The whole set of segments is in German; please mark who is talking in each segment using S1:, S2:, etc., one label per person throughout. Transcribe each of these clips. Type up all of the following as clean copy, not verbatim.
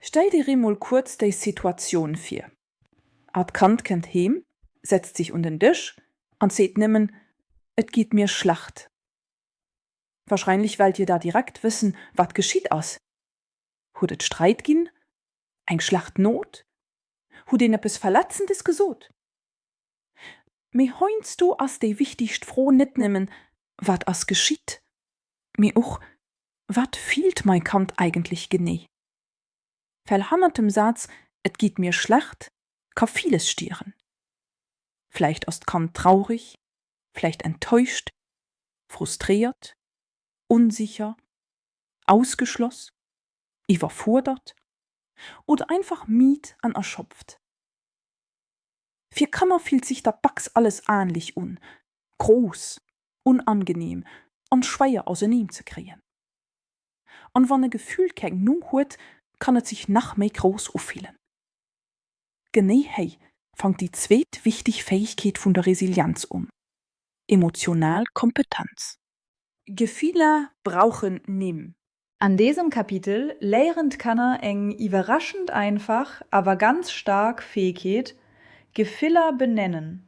S1: Stell dir einmal kurz die Situation vor. Ein Kind kommt heim, setzt sich unter den Tisch und sagt nimmen, et geht mir schlecht. Wahrscheinlich wollt ihr da direkt wissen, was geschieht aus. Hut et Streit gin? Ein schlecht Not? Hut den etwas Verletzendes gesot? Me heinst du as de wichtigst froh nit nimmen, wat as geschieht? Me och, wat fehlt mein Kind eigentlich gene? Verhammertem Satz, et geht mir schlecht, kann vieles stieren. Vielleicht ist Kind traurig, vielleicht enttäuscht, frustriert, unsicher, ausgeschlossen, überfordert oder einfach mied an erschöpft. Für Kammer fühlt sich da Bax alles ähnlich un, groß, unangenehm und schwer auseinander zu kriegen. Und wenn ein Gefühl kein Nu hat, kann es sich noch mehr groß auffühlen. Genau hey fängt die zweite wichtige Fähigkeit von der Resilienz um. Emotional Kompetenz. Gefühle brauchen nimm.
S2: An diesem Kapitel lehrend Kanner eng überraschend einfach, aber ganz stark Fähigkeit, Gefühle benennen.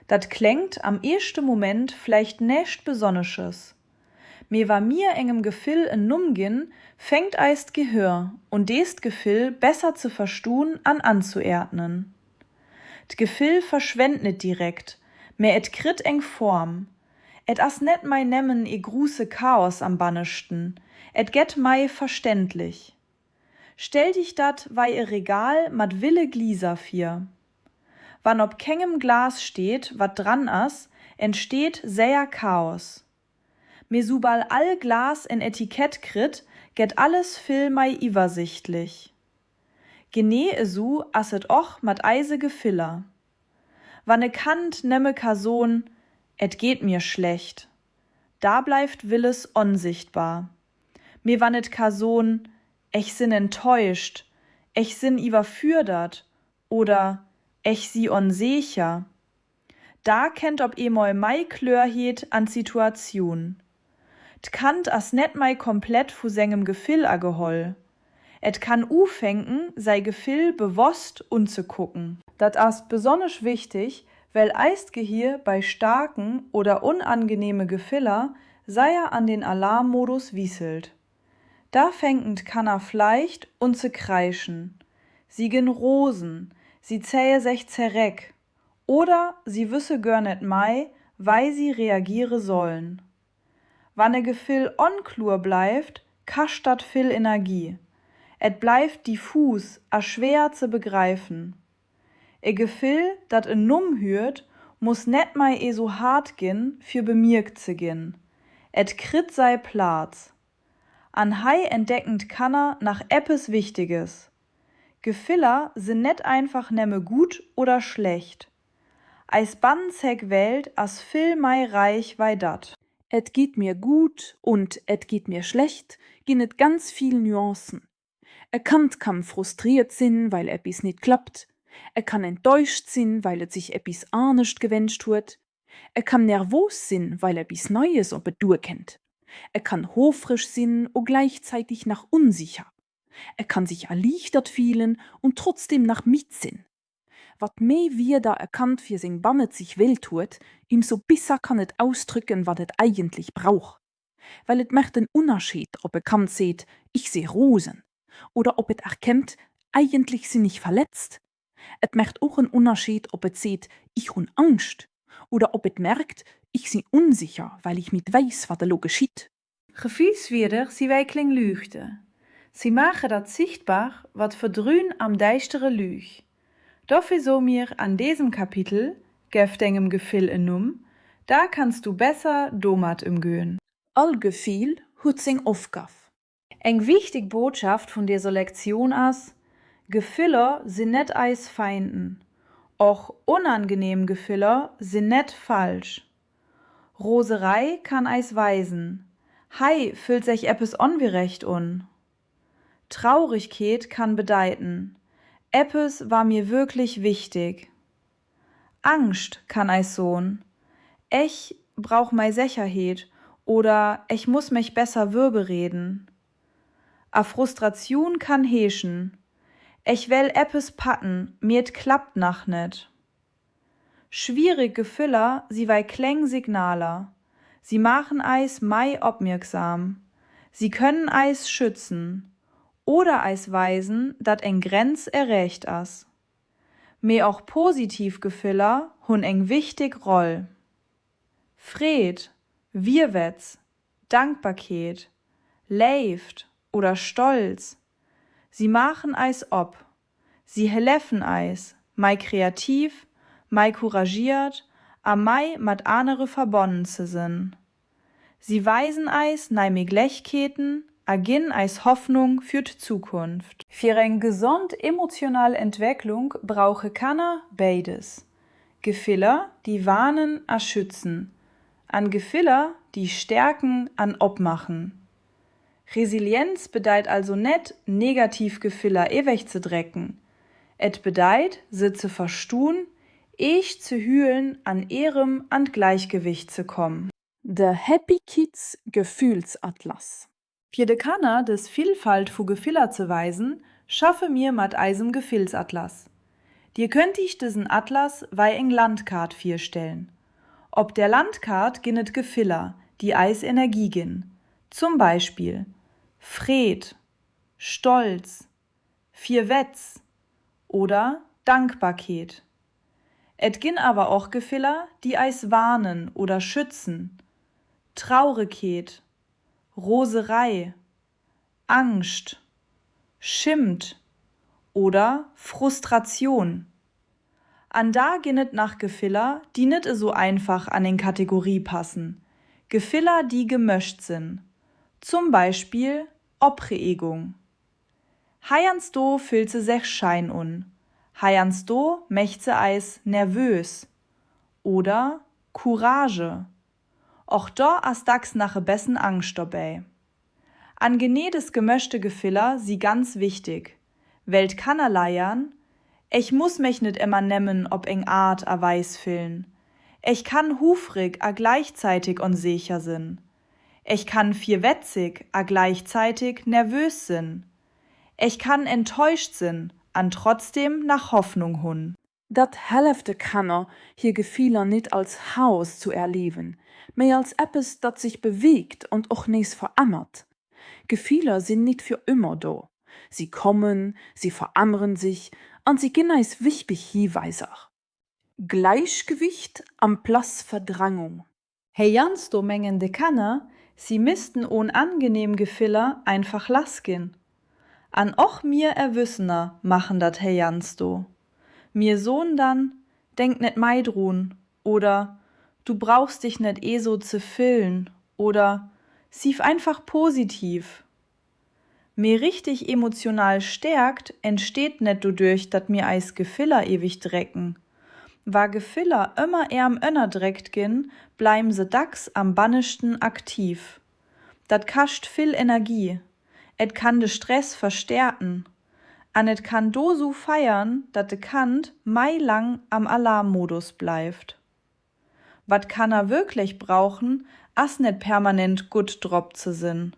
S2: Dat klingt am ersten Moment vielleicht nicht Besonneres. Mir war mir engem Gefühl in Numgin, fängt eist Gehör und dest Gefühl besser zu verstehen an anzuordnen. D Gefühl verschwendet nicht direkt, mehr et krit eng Form. Et as net mei nemmen e gruse Chaos am bannesten, et get mei verständlich. Stell dich dat wei e Regal mat wille Gliser fier. Wann ob kengem Glas steht, wat dran as, entsteht sehr Chaos. Me subal all Glas in Etikett krit, get alles viel mei übersichtlich. Gene esu as et och mat eise Gefiller. Wann e Kant nemme Person, et geht mir schlecht. Da bleibt Willes unsichtbar. Mir wann et Person, ich sin enttäuscht, ich sin überfürdert oder ich sie unsicher. Da kennt ob emol mei Klörheit an Situation. D Kant as net mei komplett fu sengem Gefühl ageholl. Et kann ufenken, sei Gefühl bewusst unzugucken. Dat as besonders wichtig, weil Eistgehir bei starken oder unangenehme Gefiller sei er an den Alarmmodus wieselt. Da fängend kann er vielleicht und zu kreischen. Sie gen Rosen, sie zähe sich zerreck. Oder sie wüsse gör net mei, weil sie reagiere sollen. Wann e Gefühl onklur bleibt, kascht dat viel Energie. Et bleibt diffus, a schwer zu begreifen. E Gefühl, dat in Numm hürt, muss net mei so hart gin, für bemerkt zu gin. Et krit sei Platz. An Hai entdeckend Kanner nach Eppes Wichtiges. Gefiller sind net einfach nemme gut oder schlecht. Eis Bannzeck Welt as viel mei reich wei dat.
S1: Et geht mir gut und et geht mir schlecht, ginnet ganz viel Nuancen. Kann frustriert sin, weil epis nicht klappt. Kann enttäuscht sin, weil et sich epis ahnischt gewünscht huet. Kann nervos sin, weil epis Neues ob et durkennt. Kann hofrisch sin und gleichzeitig nach unsicher. Kann sich erleichtert fühlen und trotzdem nach mitsinn. Wat meh wir da erkannt für sein Bannet sich will tut, ihm so besser kann et ausdrücken, wat et eigentlich brauch. Weil et macht den Unterschied, ob Kant seht, ich seh Rosen, oder ob et erkennt, eigentlich sind ich verletzt. Et macht auch einen Unterschied, ob et seht, ich hun Angst, oder ob et merkt, ich sin unsicher, weil ich mit weiß, wat lo geschieht.
S2: Gefühlswieder sie wij kling lüchte. Sie machen dat sichtbar, wat verdrün am deichtere Lüch. Dafür so mir an diesem Kapitel, geft engem Gefühl enum, da kannst du besser domat umgehen.
S1: All Gefühl hut sing Aufgaf.
S2: Eng wichtig Botschaft von der Lektion as, Gefühler sind net eis Feinden. Och unangenehm Gefühler sind net falsch. Roserei kann eis weisen. Hei fühlt sich eppes ongerecht un. Traurigkeit kann bedeuten. Eppes war mir wirklich wichtig. Angst kann eis sohn. Ich brauch mei Sicherheit oder ich muss mich besser würbereden. A Frustration kann heeschen. Ich will eppes patten, mir klappt nach net. Schwierig Gefüller, sie wei Klengsignaler. Sie machen eis mei obmerksam. Sie können eis schützen. Oder eis weisen, dat eng Grenz erreicht as. Me auch positiv Gefüller hun eng wichtig Roll. Fred, Wirwetz, Dankbarkeit, Leift oder Stolz. Sie machen eis ob. Sie helfen eis, mei kreativ, mei couragiert, a mei mat anere verbonnen zu sin. Sie weisen eis nei me Glechketen, agin eis Hoffnung für die Zukunft. Für eng gesund emotional Entwicklung brauche Kanner beides. Gefiller, die warnen a schützen, an Gefiller, die stärken an obmachen. Resilienz bedeiht also net Negativgefiller ewig zu drecken. Et bedeiht, sie zu verstun, ich zu hühlen an ihrem an Gleichgewicht zu kommen.
S1: Der Happy Kids Gefühlsatlas.
S2: Für de Kanner des Vielfalt vu Gefiller zu weisen, schaffe mir mat eisem Gefühlsatlas. Dir könnt ich diesen Atlas wei eng Landkart vierstellen. Ob der Landkart ginnet Gefiller, die eis Energie gin. Zum Beispiel Fred, Stolz, Vierwetz oder Dankbarkeit. Et gin aber auch Gefiller, die eis warnen oder schützen. Traurigkeit, Roserei, Angst, Schimmt oder Frustration. An da ginnet nach Gefiller, die net so einfach an den Kategorie passen. Gefiller, die gemischt sind. Zum Beispiel Opregung. Heians do fühlt se sech Schein un. Heians do mecht se eis nervös. Oder Courage. Och do as dax nache bessen Angst dabei. An genedes gemischte Gefiller sie ganz wichtig. Welt kanner leiern, ich muss mich nicht immer nemmen, ob eng Art a weiß fillen. Ich kann hufrig a gleichzeitig unsicher sin. Ich kann vierwetzig a gleichzeitig nervös sin. Ich kann enttäuscht sin, an trotzdem nach Hoffnung hun.
S1: Dat helfte Kanner, hier Gefieler nicht als Haus zu erleben, mehr als etwas, dat sich bewegt und auch nichts verammert. Gefieler sind nicht für immer da. Sie kommen, sie verammern sich und sie gehen als wichtig Hinweiser. Gleichgewicht am Platz Verdrangung.
S2: Hey Jans do mengende Kanner, sie missten ohn angenehm Gefiller einfach laskin. An och mir Erwissener machen dat hey Jans do. Mir Sohn dann, denk net meidruhn, oder du brauchst dich net so zu füllen, oder sief einfach positiv. Mir richtig emotional stärkt, entsteht net dodurch, dat mir eis Gefiller ewig drecken. War Gefiller immer am Önner dreckt gin, bleiben se dax am bannischten aktiv. Dat kascht viel Energie. Et kann de Stress verstärken. An et kann do so feiern, dat de Kant meilang am Alarmmodus bleibt. Wat kann er wirklich brauchen, as net permanent gut drop zu sin.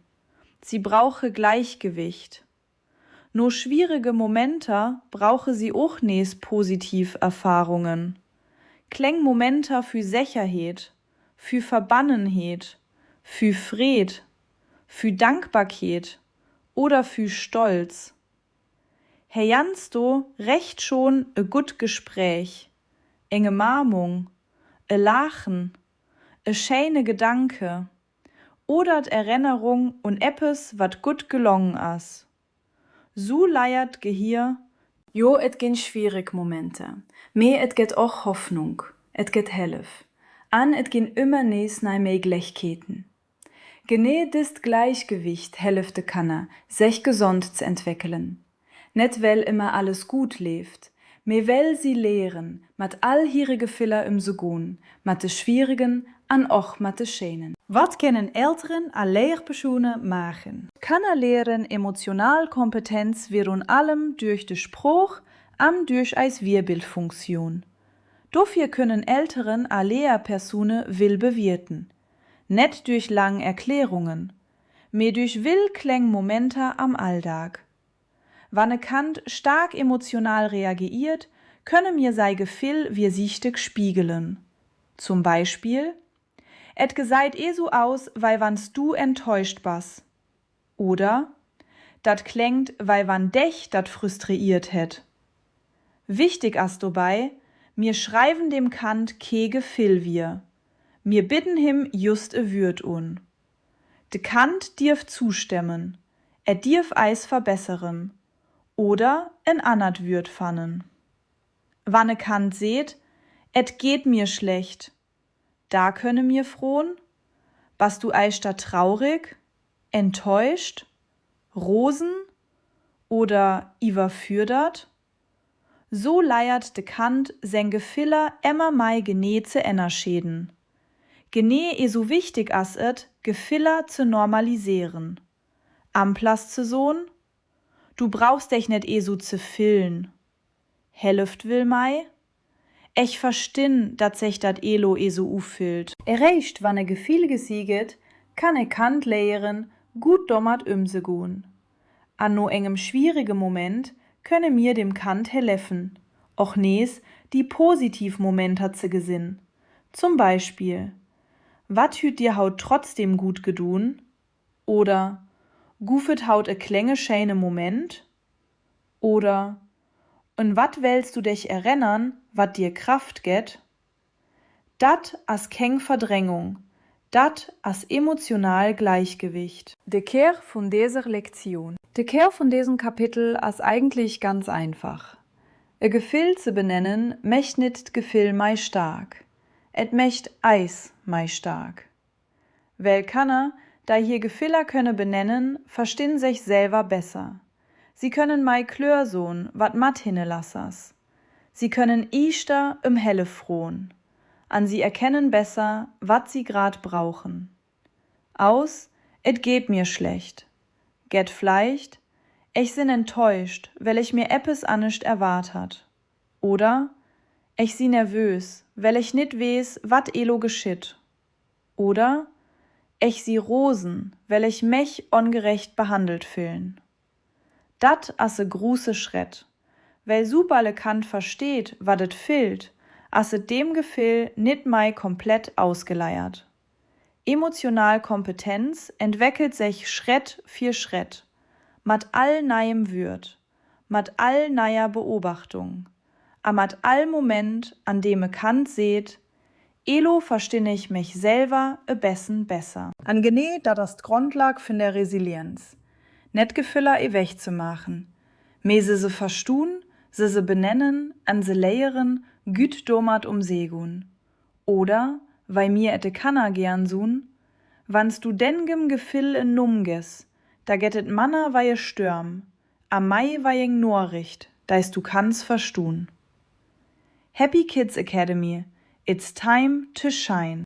S2: Sie brauche Gleichgewicht. No schwierige Momenter brauche sie auch nes Positiverfahrungen. Kleng Momenter für Sicherheit, für Verbannenheit, für Fred, für Dankbarkeit oder für Stolz. Herr Jansto recht schon e gut Gespräch, enge Marmung, e Lachen, e schöne Gedanke oder Erinnerung und eppes, wat gut gelungen as. So leiert Gehir,
S3: jo, et gin schwierig Momente, me et get auch Hoffnung, et get Helf, an et gin immer nes nei Möglichkeiten. Gene dist Gleichgewicht helfte Kanner, sich gesund zu entwickeln. Net weil immer alles gut lebt, me weil sie lehren, mat all ihre Gefiller im Sogun, mat de schwierigen an och mat de schenen.
S2: wat kennen Eltern a Lehrpersonen machen? Kanner lehren Emotionalkompetenz wirun allem durch de Spruch am durch eis Wirbelfunktion. Dafür können Eltern a Lehrpersonen will bewirten. Net durch lang Erklärungen, me durch will Kleng Momente am Alltag. Wann Kant stark emotional reagiert, könne mir sei Gefühl wie sichtig spiegelen. Zum Beispiel, et geseit so aus, weil wannst du enttäuscht bas. Oder, dat klingt, weil wann dech dat frustriert het. Wichtig as dabei, mir schreiben dem Kant ke Gefühl wir. Mir bitten him just Würd un. De Kant dirf zustimmen, dirf eis verbesseren oder en annert Würd fannen. Wann Kant seht, et geht mir schlecht, da könne mir frohn, bas du eis da traurig, enttäuscht, Rosen oder überfürdert? So leiert de Kant sen Gefiller emmer mei genee zu ennerschäden. Genee so wichtig as et, Gefiller zu normalisieren. Amplas zu sohn? Du brauchst dich net so zu fillen. Helft will mei? Ich verstin, dat sich dat elo so ufüllt.
S3: Erreicht, wann Gefühl gesieget, kann Kant lehren, gut dommert umzugehen. An no engem schwierige Moment könne mir dem Kant helfen, och nees die Positivmomente zu gesinn. Zum Beispiel, wat hüt dir haut trotzdem gut gedun? Oder, gufet haut klänge schöne Moment? Oder, und wat willst du dich erinnern, wat dir Kraft get? Dat as keng Verdrängung, dat as emotional Gleichgewicht.
S2: Der Kern von dieser Lektion. Der Kern von diesem Kapitel ist eigentlich ganz einfach. Ein Gefühl zu benennen, mecht nicht Gefühl mei stark. Et mecht Eis mei stark. Weil Kanner, da hier Gefühler könne benennen, verstehen sich selber besser. Sie können mei klör sohn, wat mat hinnelassas. Sie können Easter im Helle frohen. An sie erkennen besser, wat sie grad brauchen. Aus, et geht mir schlecht. Get vielleicht, ich sin enttäuscht, weil ich mir eppes anischt erwartet. Oder, ich si nervös, weil ich nit weiß, wat elo geschitt. Oder, ich si Rosen, weil ich mech ungerecht behandelt fühlen. Dat asse gruße Schritt, weil superle Kant versteht, wat et fehlt, asse dem Gefühl nit mei komplett ausgeleiert. Emotional Kompetenz entwickelt sich Schritt für Schritt, mat all neiem Würd, mat all neier Beobachtung, mat all Moment, an dem Kant seht, elo verstehn ich mich selber bessen besser. An genee, da das Grundlag von der Resilienz. Net Gefüller wegzumachen, me se verstun, se benennen, an se lehren, güt domat umsegun. Oder, weil mir ette Kanner gern sun, wannst du dengem Gefühl in Numges, da gettet Manner weihe Stürm, am Mai weiing Norricht, deist du kannst verstun. Happy Kids Academy, it's time to shine.